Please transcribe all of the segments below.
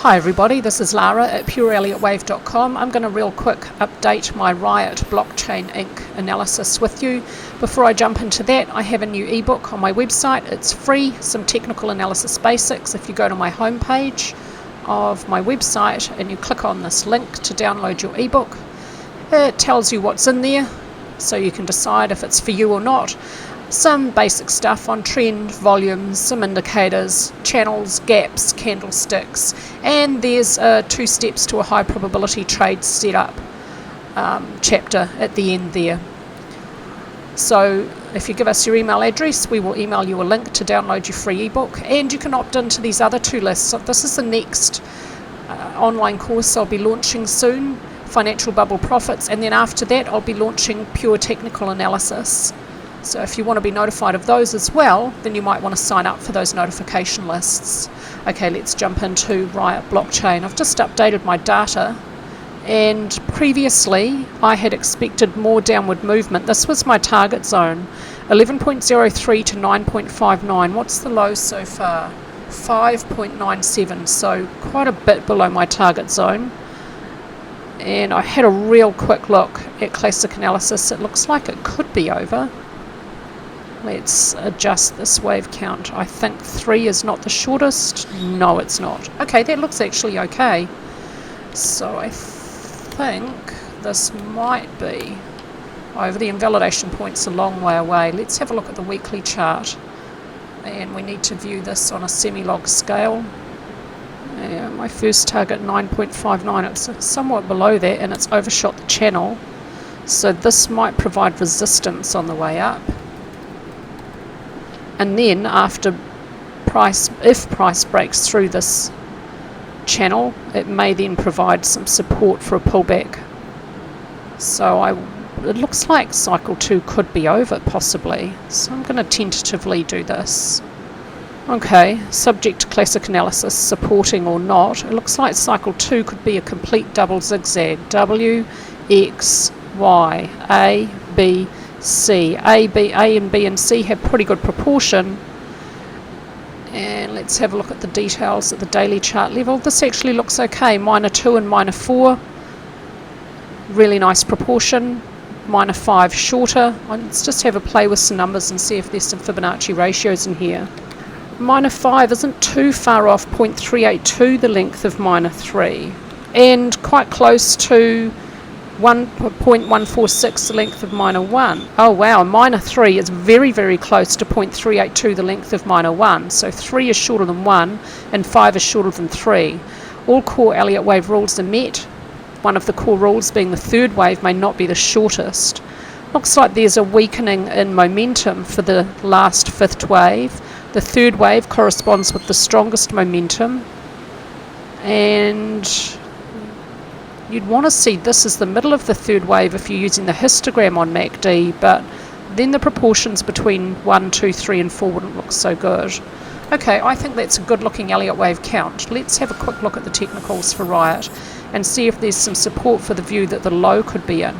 Hi everybody, this is Lara at pureelliottwave.com. I'm going to real quick update my RIOT blockchain Inc. analysis with you. Before I jump into that, I have a new ebook on my website. It's free, some technical analysis basics. If you go to my homepage of my website and you click on this link to download your ebook, it tells you what's in there so you can decide if it's for you or not. Some basic stuff on trend, volumes, some indicators, channels, gaps, candlesticks, and there's 2 steps to a high probability trade setup chapter at the end there. So if you give us your email address, we will email you a link to download your free ebook, and you can opt into these other 2 lists. So this is the next online course I'll be launching soon, Financial Bubble Profits, and then after that I'll be launching Pure Technical Analysis. So if you want to be notified of those as well, then you might want to sign up for those notification lists. Okay, let's jump into RIOT blockchain. I've just updated my data, and previously I had expected more downward movement. This was my target zone, 11.03 to 9.59. What's the low so far? 5.97, so quite a bit below my target zone. And I had a real quick look at classic analysis. It looks like it could be over. Let's adjust this wave count. I think 3 is not the shortest. No, it's not. Okay, that looks actually okay. So I think this might be over. The invalidation point's a long way away. Let's have a look at the weekly chart. And we need to view this on a semi-log scale. My first target, 9.59. It's somewhat below that, and it's overshot the channel. So this might provide resistance on the way up. And then after if price breaks through this channel, it may then provide some support for a pullback. So it looks like cycle 2 could be over possibly. So I'm going to tentatively do this. Okay, subject to classic analysis, supporting or not. It looks like cycle 2 could be a complete double zigzag. W, X, Y, A, B, C. A and B and C have pretty good proportion. And let's have a look at the details at the daily chart level. This actually looks okay. -2 and -4. Really nice proportion. -5 shorter. Let's just have a play with some numbers and see if there's some Fibonacci ratios in here. -5 isn't too far off 0.382, the length of -3. And quite close to 1.146, the length of -1. Oh wow, -3 is very, very close to 0.382, the length of -1. So 3 is shorter than 1 and 5 is shorter than 3. All core Elliott Wave rules are met. One of the core rules being the third wave may not be the shortest. Looks like there's a weakening in momentum for the last 5th wave. The third wave corresponds with the strongest momentum, and you'd want to see this as the middle of the third wave if you're using the histogram on MACD, but then the proportions between 1, 2, 3 and 4 wouldn't look so good. Okay, I think that's a good looking Elliott Wave count. Let's have a quick look at the technicals for RIOT and see if there's some support for the view that the low could be in.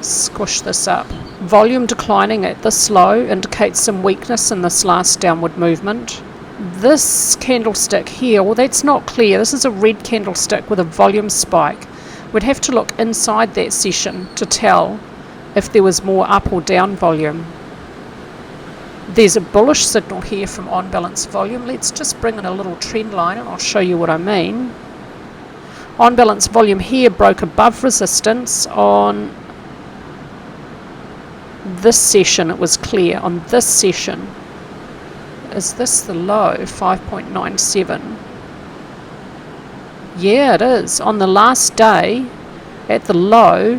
Squish this up. Volume declining at this low indicates some weakness in this last downward movement. This candlestick here, well, that's not clear. This is a red candlestick with a volume spike. We'd have to look inside that session to tell if there was more up or down volume. There's a bullish signal here from on balance volume. Let's just bring in a little trend line and I'll show you what I mean. On balance volume here broke above resistance on this session. It was clear on this session. Is this the low? 5.97. Yeah, it is. On the last day, at the low,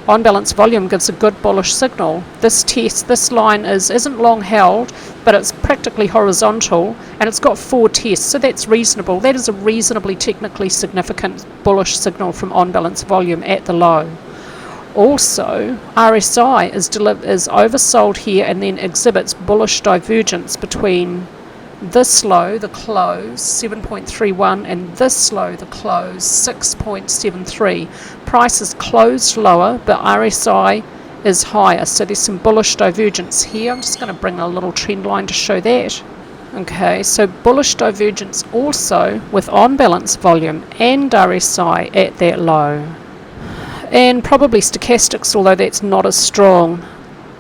on balance volume gives a good bullish signal. This line isn't long held, but it's practically horizontal, and it's got 4 tests, so that's reasonable. That is a reasonably technically significant bullish signal from on balance volume at the low. Also, RSI is oversold here and then exhibits bullish divergence between this low, the close, 7.31, and this low, the close, 6.73. Price is closed lower, but RSI is higher, so there's some bullish divergence here. I'm just going to bring a little trend line to show that. Okay, so bullish divergence also with on balance volume and RSI at that low. And probably stochastics, although that's not as strong.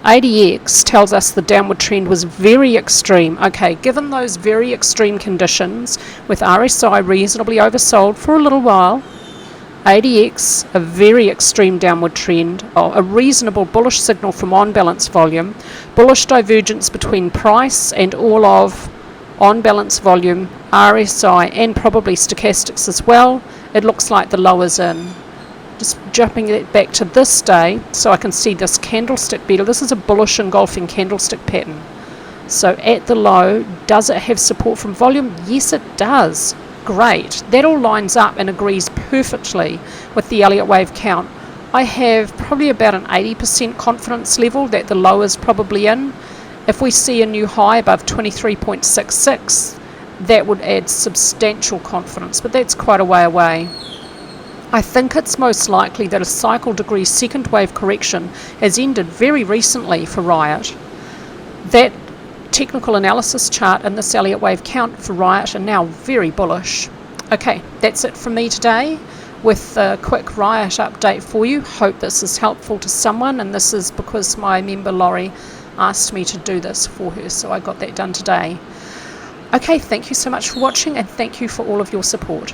ADX tells us the downward trend was very extreme. Okay, given those very extreme conditions, with RSI reasonably oversold for a little while, ADX, a very extreme downward trend, a reasonable bullish signal from on balance volume, bullish divergence between price and all of on balance volume, RSI, and probably stochastics as well. It looks like the low is in. Just jumping it back to this day so I can see this candlestick better. This is a bullish engulfing candlestick pattern. So at the low, does it have support from volume? Yes, it does. Great. That all lines up and agrees perfectly with the Elliott Wave count. I have probably about an 80% confidence level that the low is probably in. If we see a new high above 23.66, that would add substantial confidence, but that's quite a way away. I think it's most likely that a cycle degree second wave correction has ended very recently for RIOT. That technical analysis chart and this Elliott Wave count for RIOT are now very bullish. Okay, that's it from me today with a quick RIOT update for you. Hope this is helpful to someone, and this is because my member Lara asked me to do this for her, so I got that done today. Okay, thank you so much for watching, and thank you for all of your support.